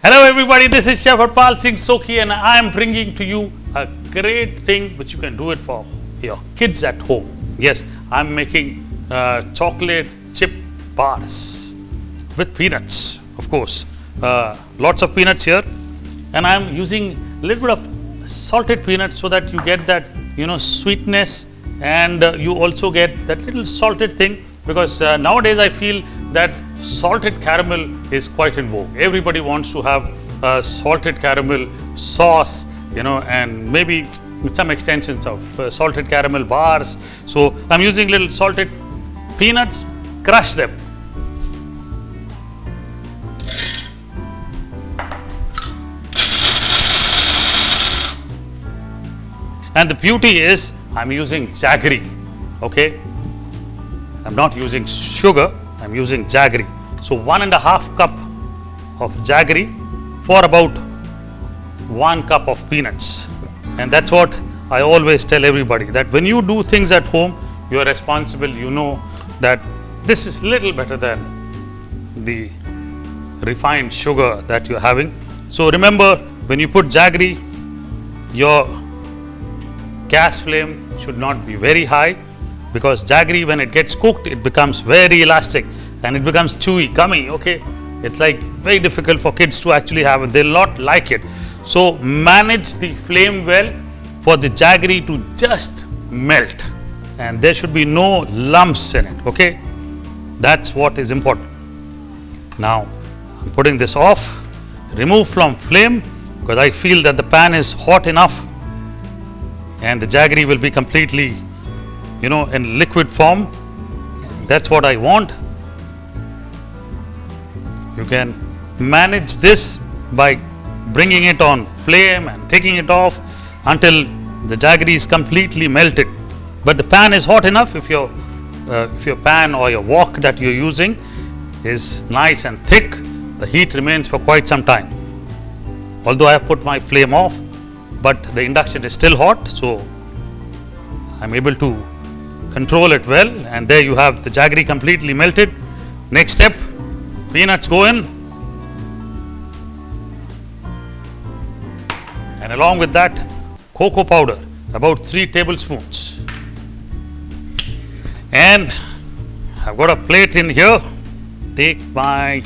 Hello everybody, this is Chefharpalsingh Soki and I am bringing to you a great thing which you can do it for your kids at home. Yes, I am making chocolate chip bars with peanuts, of course. Lots of peanuts here, and I am using a little bit of salted peanuts so that you get that sweetness, and you also get that little salted thing, because nowadays I feel that salted caramel is quite in vogue. Everybody wants to have a salted caramel sauce, and maybe some extensions of salted caramel bars. So I'm using little salted peanuts, crush them. And the beauty is I'm using Jaggery, okay? I'm not using sugar, I'm using Jaggery. So 1.5 cup of Jaggery for about 1 cup of peanuts. And that's what I always tell everybody, that when you do things at home, you are responsible, you know that this is little better than the refined sugar that you're having. So remember, when you put Jaggery, your gas flame should not be very high, because Jaggery, when it gets cooked, it becomes very elastic and it becomes chewy, gummy, okay? It's like very difficult for kids to actually have it. They'll not like it. So manage the flame well for the Jaggery to just melt, and there should be no lumps in it, okay? That's what is important. Now I'm putting this off, remove from flame, because I feel that the pan is hot enough and the Jaggery will be completely in liquid form. That's what I want. You can manage this by bringing it on flame and taking it off until the Jaggery is completely melted. But the pan is hot enough. If your pan or your wok that you're using is nice and thick, the heat remains for quite some time. Although I have put my flame off, but the induction is still hot, so I'm able to control it well, and there you have the Jaggery completely melted. Next step, peanuts go in, and along with that, cocoa powder, about 3 tablespoons. And I've got a plate in here. Take my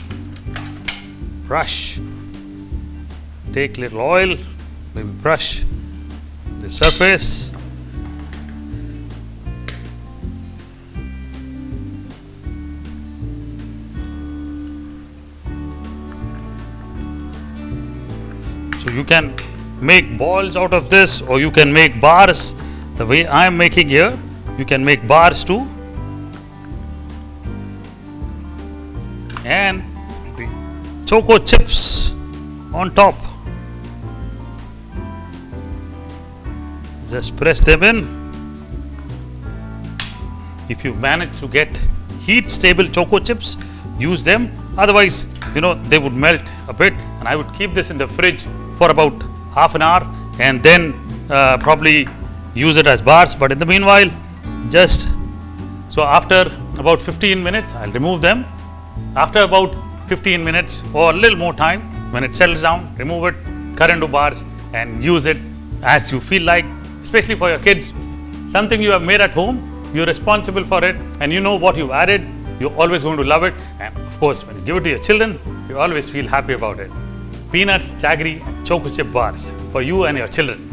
brush, take little oil, maybe brush the surface. So you can make balls out of this, or you can make bars. The way I am making here, you can make bars too. And the Choco chips on top. Just press them in. If you manage to get heat stable Choco chips, use them. Otherwise, they would melt a bit, and I would keep this in the fridge for about half an hour and then probably use it as bars. But in the meanwhile, so after about 15 minutes, I'll remove them. After about 15 minutes or a little more time, when it settles down, remove it, cut into bars, and use it as you feel like, especially for your kids. Something you have made at home, you're responsible for it, and you know what you've added, you're always going to love it. And of course, when you give it to your children, you always feel happy about it. Peanuts, Jaggery, and Choco chip bars for you and your children.